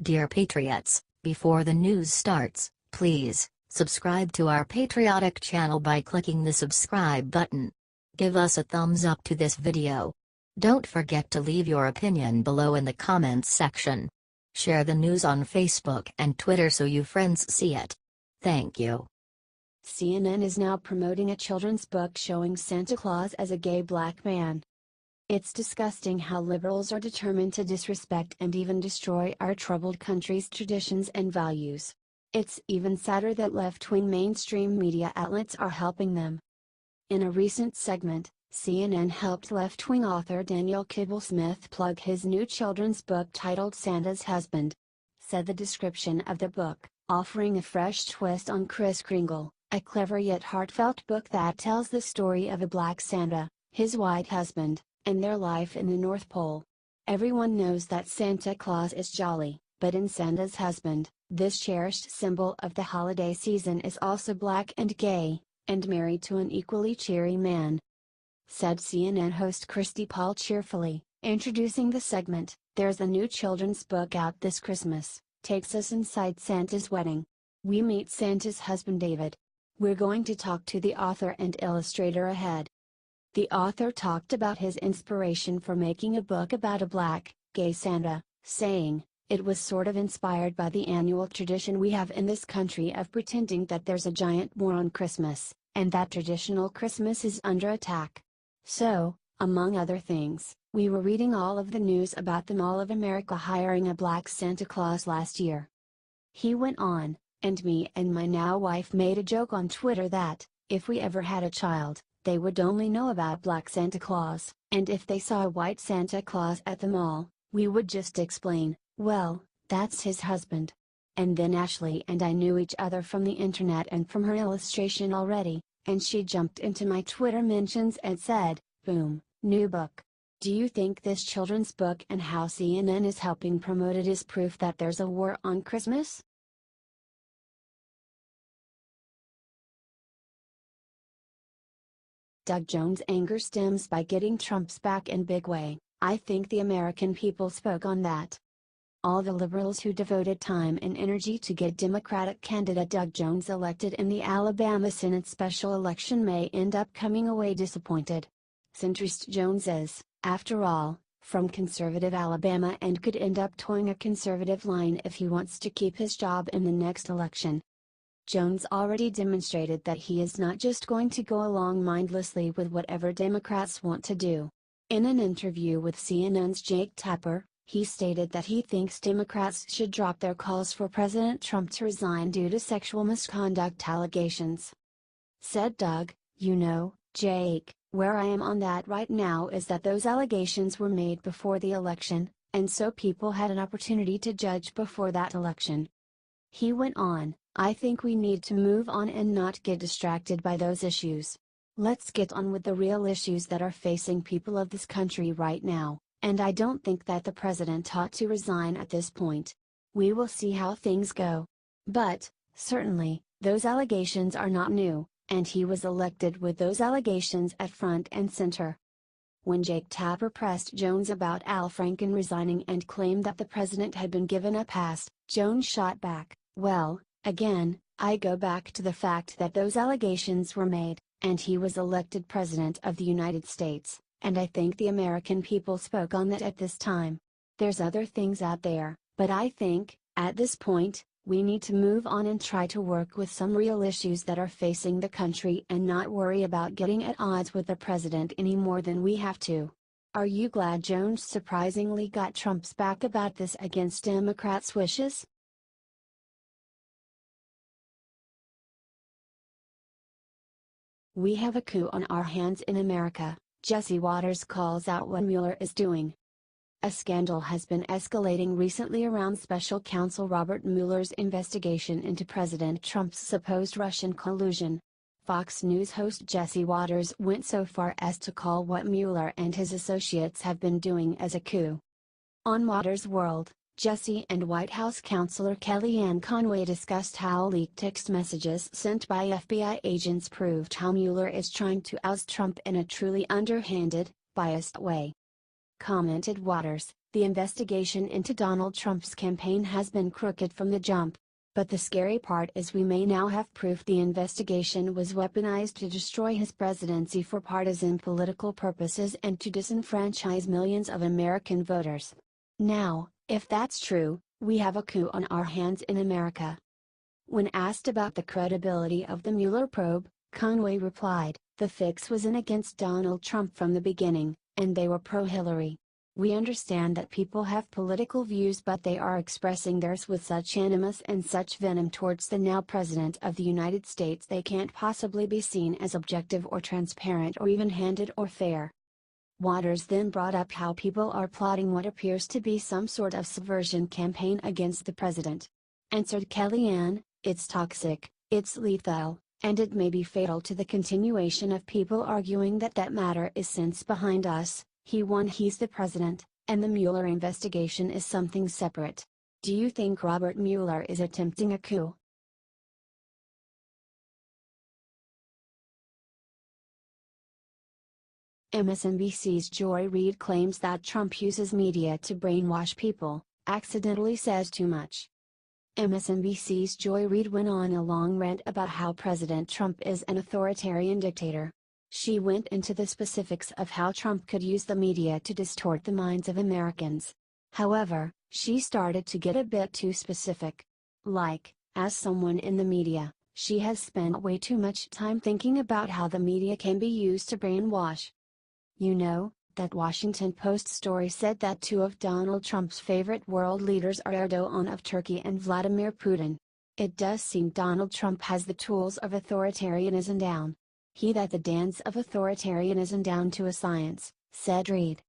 Dear Patriots, before the news starts, please subscribe to our patriotic channel by clicking the subscribe button. Give us a thumbs up to this video. Don't forget to leave your opinion below in the comments section. Share the news on Facebook and Twitter so you friends see it. Thank you. CNN is now promoting a children's book showing Santa Claus as a gay black man. It's disgusting how liberals are determined to disrespect and even destroy our troubled country's traditions and values. It's even sadder that left-wing mainstream media outlets are helping them. In a recent segment, CNN helped left-wing author Daniel Kibblesmith plug his new children's book titled Santa's Husband. Said the description of the book, offering a fresh twist on Kris Kringle, a clever yet heartfelt book that tells the story of a black Santa, his white husband, and their life in the North Pole. Everyone knows that Santa Claus is jolly, but in Santa's Husband, this cherished symbol of the holiday season is also black and gay, and married to an equally cheery man. Said CNN host Christi Paul cheerfully, introducing the segment, "There's a new children's book out this Christmas, takes us inside Santa's wedding. We meet Santa's husband David. We're going to talk to the author and illustrator ahead." The author talked about his inspiration for making a book about a black, gay Santa, saying, "It was sort of inspired by the annual tradition we have in this country of pretending that there's a giant war on Christmas, and that traditional Christmas is under attack. So, among other things, we were reading all of the news about the Mall of America hiring a black Santa Claus last year." He went on, "And me and my now wife made a joke on Twitter that, if we ever had a child, they would only know about black Santa Claus, and if they saw a white Santa Claus at the mall, we would just explain, well, that's his husband. And then Ashley and I knew each other from the internet and from her illustration already, and she jumped into my Twitter mentions and said, boom, new book. Do you think this children's book and how CNN is helping promote it is proof that there's a war on Christmas?" Doug Jones' anger stems by getting Trump's back in big way. "I think the American people spoke on that. All the liberals who devoted time and energy to get Democratic candidate Doug Jones elected in the Alabama Senate special election may end up coming away disappointed. Centrist Jones is, after all, from conservative Alabama and could end up towing a conservative line if he wants to keep his job in the next election. Jones already demonstrated that he is not just going to go along mindlessly with whatever Democrats want to do. In an interview with CNN's Jake Tapper, he stated that he thinks Democrats should drop their calls for President Trump to resign due to sexual misconduct allegations. Said Doug, "You know, Jake, where I am on that right now is that those allegations were made before the election, and so people had an opportunity to judge before that election." He went on, "I think we need to move on and not get distracted by those issues. Let's get on with the real issues that are facing people of this country right now, and I don't think that the president ought to resign at this point. We will see how things go. But, certainly, those allegations are not new, and he was elected with those allegations at front and center." When Jake Tapper pressed Jones about Al Franken resigning and claimed that the president had been given a pass, Jones shot back, "Well, again, I go back to the fact that those allegations were made, and he was elected President of the United States, and I think the American people spoke on that at this time. There's other things out there, but I think, at this point, we need to move on and try to work with some real issues that are facing the country and not worry about getting at odds with the president any more than we have to." Are you glad Jones surprisingly got Trump's back about this against Democrats' wishes? "We have a coup on our hands in America," Jesse Watters calls out what Mueller is doing. A scandal has been escalating recently around Special Counsel Robert Mueller's investigation into President Trump's supposed Russian collusion. Fox News host Jesse Watters went so far as to call what Mueller and his associates have been doing as a coup. On Watters' World, Jesse and White House counselor Kellyanne Conway discussed how leaked text messages sent by FBI agents proved how Mueller is trying to oust Trump in a truly underhanded, biased way. Commented Watters, The investigation into Donald Trump's campaign has been crooked from the jump. But the scary part is we may now have proof the investigation was weaponized to destroy his presidency for partisan political purposes and to disenfranchise millions of American voters. Now, if that's true, we have a coup on our hands in America. When asked about the credibility of the Mueller probe, Conway replied, "The fix was in against Donald Trump from the beginning, and they were pro-Hillary. We understand that people have political views, but they are expressing theirs with such animus and such venom towards the now President of the United States they can't possibly be seen as objective or transparent or even-handed or fair." Waters then brought up how people are plotting what appears to be some sort of subversion campaign against the president. Answered Kellyanne, "It's toxic, it's lethal, and it may be fatal to the continuation of people arguing that that matter is since behind us. He won, he's the president, and the Mueller investigation is something separate. Do you think Robert Mueller is attempting a coup?" MSNBC's Joy Reid claims that Trump uses media to brainwash people, accidentally says too much. MSNBC's Joy Reid went on a long rant about how President Trump is an authoritarian dictator. She went into the specifics of how Trump could use the media to distort the minds of Americans. However, she started to get a bit too specific. Like, as someone in the media, she has spent way too much time thinking about how the media can be used to brainwash. You know, that Washington Post story said that two of Donald Trump's favorite world leaders are Erdogan of Turkey and Vladimir Putin. It does seem Donald Trump has the tools of authoritarianism down. He that the dance of authoritarianism down to a science, said Reid.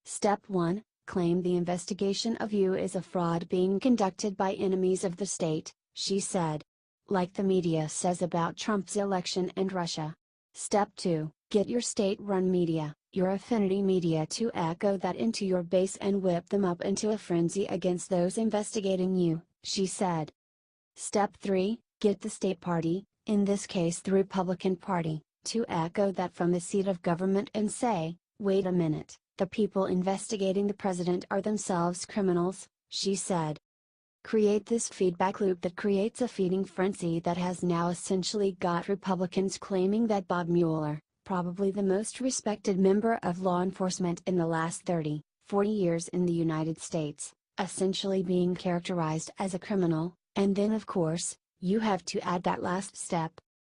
Step 1, claim the investigation of you is a fraud being conducted by enemies of the state, she said. Like the media says about Trump's election and Russia. Step 2, get your state-run media, your affinity media to echo that into your base and whip them up into a frenzy against those investigating you, she said. Step 3, get the state party, in this case the Republican Party, to echo that from the seat of government and say, wait a minute, the people investigating the president are themselves criminals, she said. Create this feedback loop that creates a feeding frenzy that has now essentially got Republicans claiming that Bob Mueller, probably the most respected member of law enforcement in the last 30, 40 years in the United States, essentially being characterized as a criminal, and then of course, you have to add that last step.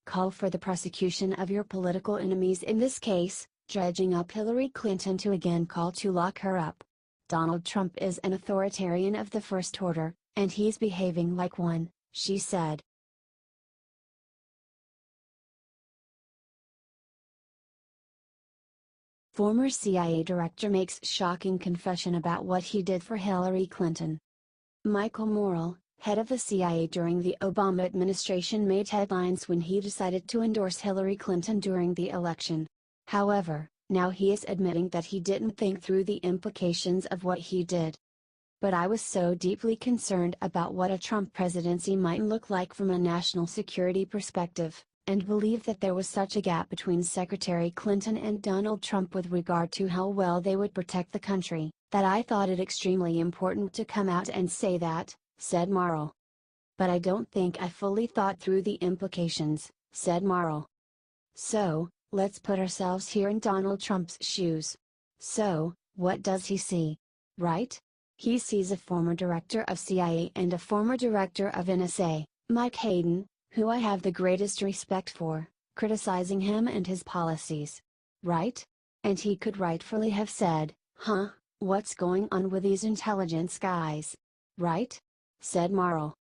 Call for the prosecution of your political enemies, in this case, dredging up Hillary Clinton to again call to lock her up. Donald Trump is an authoritarian of the first order, and he's behaving like one, she said. Former CIA director makes shocking confession about what he did for Hillary Clinton. Michael Morrell, head of the CIA during the Obama administration, made headlines when he decided to endorse Hillary Clinton during the election. However, now he is admitting that he didn't think through the implications of what he did. But I was so deeply concerned about what a Trump presidency might look like from a national security perspective, and believed that there was such a gap between Secretary Clinton and Donald Trump with regard to how well they would protect the country, that I thought it extremely important to come out and say that, said Morrell. But I don't think I fully thought through the implications, said Morrell. So, let's put ourselves here in Donald Trump's shoes. So, what does he see? Right? He sees a former director of CIA and a former director of NSA, Mike Hayden, who I have the greatest respect for, criticizing him and his policies. Right? And he could rightfully have said, what's going on with these intelligence guys? Right? Said Morrell.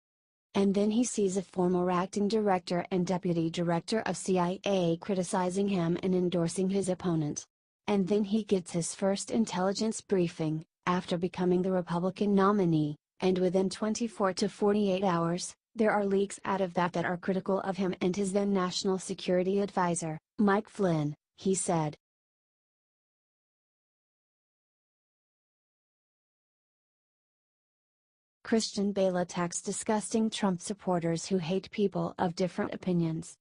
And then he sees a former acting director and deputy director of CIA criticizing him and endorsing his opponent. And then he gets his first intelligence briefing, after becoming the Republican nominee, and within 24 to 48 hours, there are leaks out of that are critical of him and his then National Security Advisor, Mike Flynn, he said. Christian Bale attacks disgusting Trump supporters who hate people of different opinions.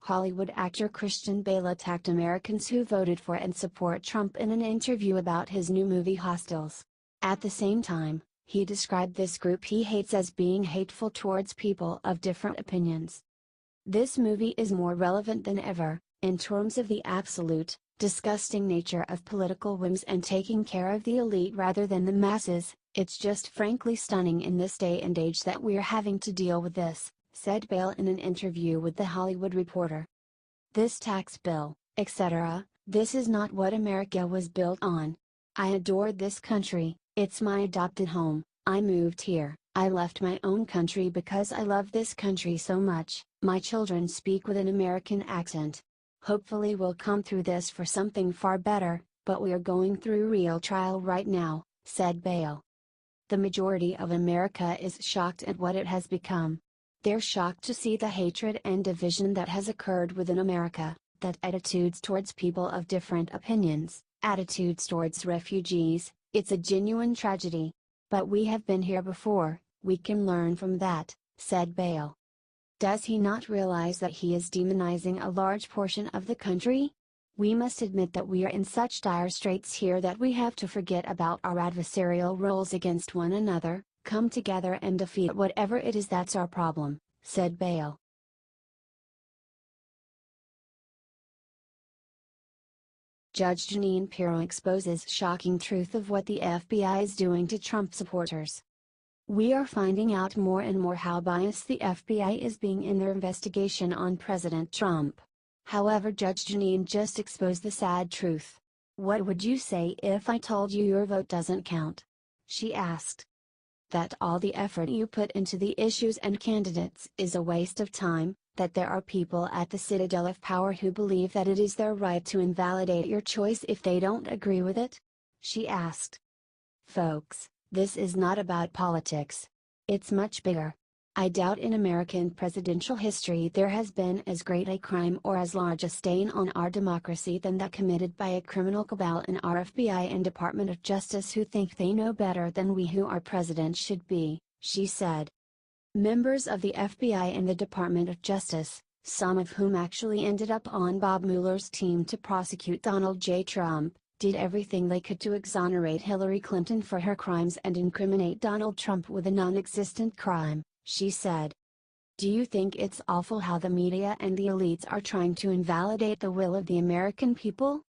Hollywood actor Christian Bale attacked Americans who voted for and support Trump in an interview about his new movie Hostiles. At the same time, he described this group he hates as being hateful towards people of different opinions. This movie is more relevant than ever, in terms of the absolute, disgusting nature of political whims and taking care of the elite rather than the masses. It's just frankly stunning in this day and age that we're having to deal with this, said Bale in an interview with The Hollywood Reporter. This tax bill, etc., this is not what America was built on. I adored this country, it's my adopted home, I moved here, I left my own country because I love this country so much, my children speak with an American accent. Hopefully we'll come through this for something far better, but we are going through real trial right now, said Bale. The majority of America is shocked at what it has become. They're shocked to see the hatred and division that has occurred within America, that attitudes towards people of different opinions, attitudes towards refugees, it's a genuine tragedy. But we have been here before, we can learn from that, said Bale. Does he not realize that he is demonizing a large portion of the country? We must admit that we are in such dire straits here that we have to forget about our adversarial roles against one another, come together and defeat whatever it is that's our problem, said Bale. Judge Jeanine Pirro exposes shocking truth of what the FBI is doing to Trump supporters. We are finding out more and more how biased the FBI is being in their investigation on President Trump. However, Judge Jeanine just exposed the sad truth. What would you say if I told you your vote doesn't count? She asked. That all the effort you put into the issues and candidates is a waste of time, that there are people at the citadel of power who believe that it is their right to invalidate your choice if they don't agree with it? She asked. Folks, this is not about politics. It's much bigger. I doubt in American presidential history there has been as great a crime or as large a stain on our democracy than that committed by a criminal cabal in our FBI and Department of Justice who think they know better than we who our president should be, she said. Members of the FBI and the Department of Justice, some of whom actually ended up on Bob Mueller's team to prosecute Donald J. Trump, did everything they could to exonerate Hillary Clinton for her crimes and incriminate Donald Trump with a non-existent crime, she said. Do you think it's awful how the media and the elites are trying to invalidate the will of the American people?